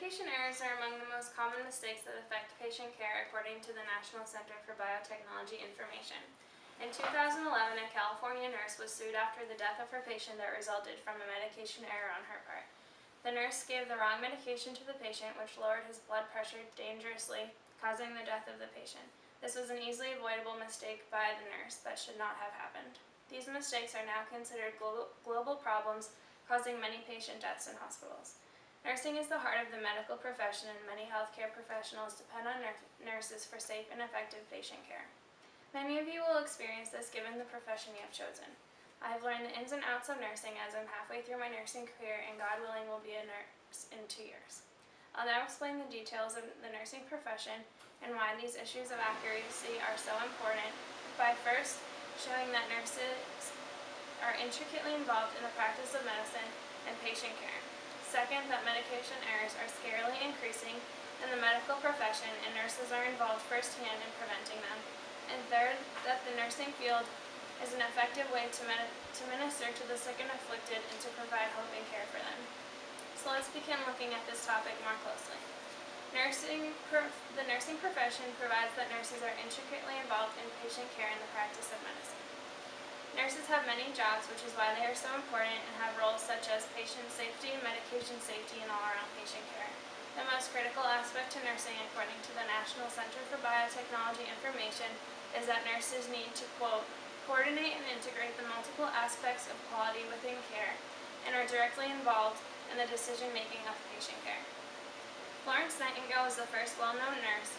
Medication errors are among the most common mistakes that affect patient care, according to the National Center for Biotechnology Information. In 2011, a California nurse was sued after the death of her patient that resulted from a medication error on her part. The nurse gave the wrong medication to the patient, which lowered his blood pressure dangerously, causing the death of the patient. This was an easily avoidable mistake by the nurse that should not have happened. These mistakes are now considered global problems, causing many patient deaths in hospitals. Nursing is the heart of the medical profession, and many healthcare professionals depend on nurses for safe and effective patient care. Many of you will experience this given the profession you have chosen. I have learned the ins and outs of nursing as I'm halfway through my nursing career, and God willing will be a nurse in 2 years. I'll now explain the details of the nursing profession and why these issues of accuracy are so important by first showing that nurses are intricately involved in the practice of medicine and patient care. Second, that medication errors are scarily increasing in the medical profession, and nurses are involved firsthand in preventing them. And third, that the nursing field is an effective way to minister to the sick and afflicted and to provide hope and care for them. So let's begin looking at this topic more closely. The nursing profession provides that nurses are intricately involved in patient care and the practice of medicine. Nurses have many jobs, which is why they are so important, and have roles such as patient safety, medication safety, and all-around patient care. The most critical aspect to nursing, according to the National Center for Biotechnology Information, is that nurses need to, quote, coordinate and integrate the multiple aspects of quality within care, and are directly involved in the decision-making of patient care. Florence Nightingale was the first well-known nurse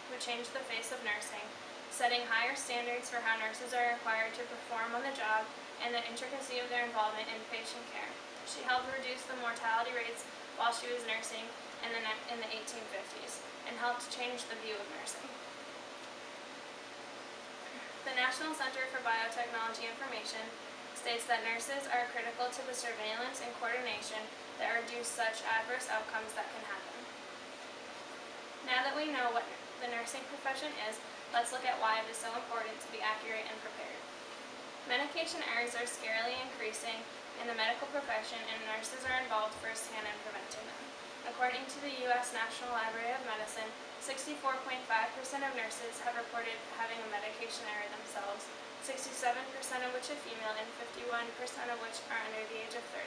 who changed the face of nursing, setting higher standards for how nurses are required to perform on the job and the intricacy of their involvement in patient care. She helped reduce the mortality rates while she was nursing in the 1850s and helped change the view of nursing. The National Center for Biotechnology Information states that nurses are critical to the surveillance and coordination that reduce such adverse outcomes that can happen. Now that we know what the nursing profession is, let's look at why it is so important to be accurate and prepared. Medication errors are scarily increasing in the medical profession, and nurses are involved firsthand in preventing them. According to the U.S. National Library of Medicine, 64.5% of nurses have reported having a medication error themselves, 67% of which are female, and 51% of which are under the age of 30.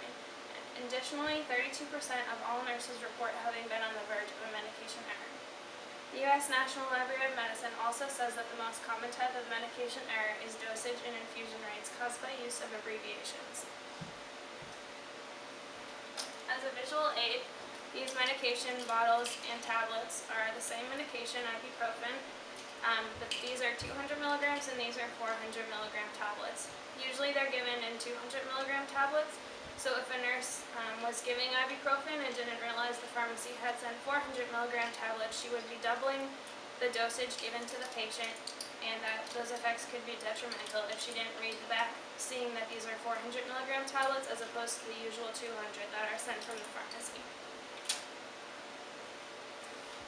Additionally, 32% of all nurses report having been on the verge of a medication error. The U.S. National Library of Medicine also says that the most common type of medication error is dosage and infusion rates caused by use of abbreviations. As a visual aid, these medication bottles and tablets are the same medication, ibuprofen, but these are 200 milligrams and these are 400 milligram tablets. Usually they're given in 200 milligram tablets. So if a nurse was giving ibuprofen and didn't realize the pharmacy had sent 400 milligram tablets, she would be doubling the dosage given to the patient, and those effects could be detrimental if she didn't read the back, seeing that these are 400 milligram tablets as opposed to the usual 200 that are sent from the pharmacy.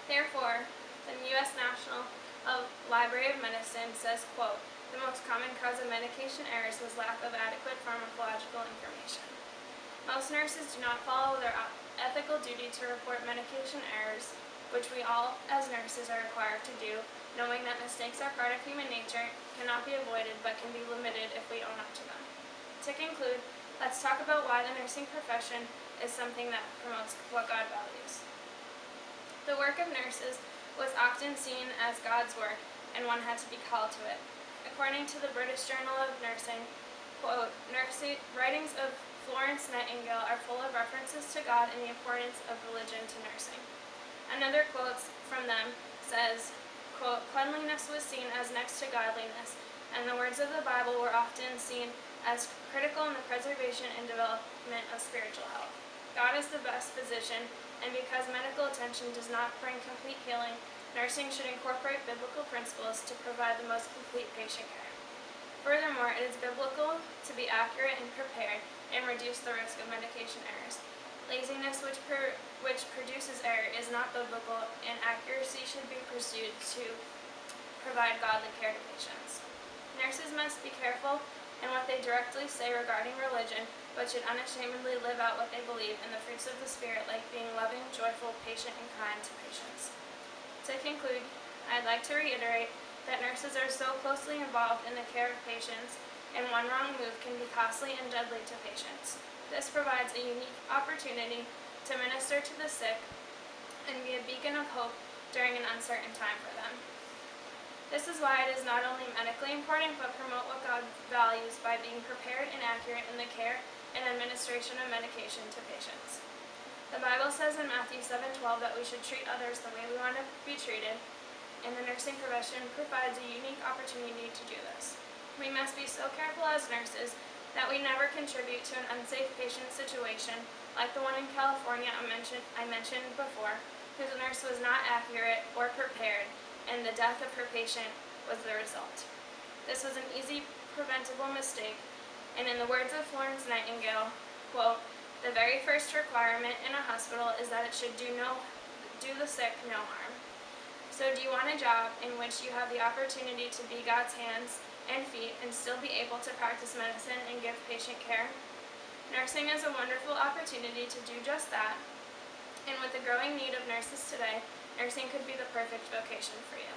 Therefore, the U.S. National Library of Medicine says, quote, the most common cause of medication errors was lack of adequate pharmacological information. Most nurses do not follow their ethical duty to report medication errors, which we all as nurses are required to do, knowing that mistakes are part of human nature, cannot be avoided, but can be limited if we own up to them. To conclude, let's talk about why the nursing profession is something that promotes what God values. The work of nurses was often seen as God's work, and one had to be called to it. According to the British Journal of Nursing, quote, writings of Florence Nightingale are full of references to God and the importance of religion to nursing. Another quote from them says, quote, cleanliness was seen as next to godliness, and the words of the Bible were often seen as critical in the preservation and development of spiritual health. God is the best physician, and because medical attention does not bring complete healing, nursing should incorporate biblical principles to provide the most complete patient care. Furthermore, it is biblical to be accurate and prepared and reduce the risk of medication errors. Laziness, which produces error, is not biblical, and accuracy should be pursued to provide godly care to patients. Nurses must be careful in what they directly say regarding religion, but should unashamedly live out what they believe in the fruits of the Spirit, like being loving, joyful, patient, and kind to patients. To conclude, I'd like to reiterate that nurses are so closely involved in the care of patients, and one wrong move can be costly and deadly to patients. This provides a unique opportunity to minister to the sick and be a beacon of hope during an uncertain time for them. This is why it is not only medically important, but promote what God values by being prepared and accurate in the care and administration of medication to patients. The Bible says in Matthew 7:12 that we should treat others the way we want to be treated, and the nursing profession provides a unique opportunity to do this. We must be so careful as nurses that we never contribute to an unsafe patient situation like the one in California I mentioned before, whose nurse was not accurate or prepared, and the death of her patient was the result. This was an easy, preventable mistake, and in the words of Florence Nightingale, quote, "The very first requirement in a hospital is that it should do the sick no harm." So do you want a job in which you have the opportunity to be God's hands and feet and still be able to practice medicine and give patient care? Nursing is a wonderful opportunity to do just that, and with the growing need of nurses today, nursing could be the perfect vocation for you.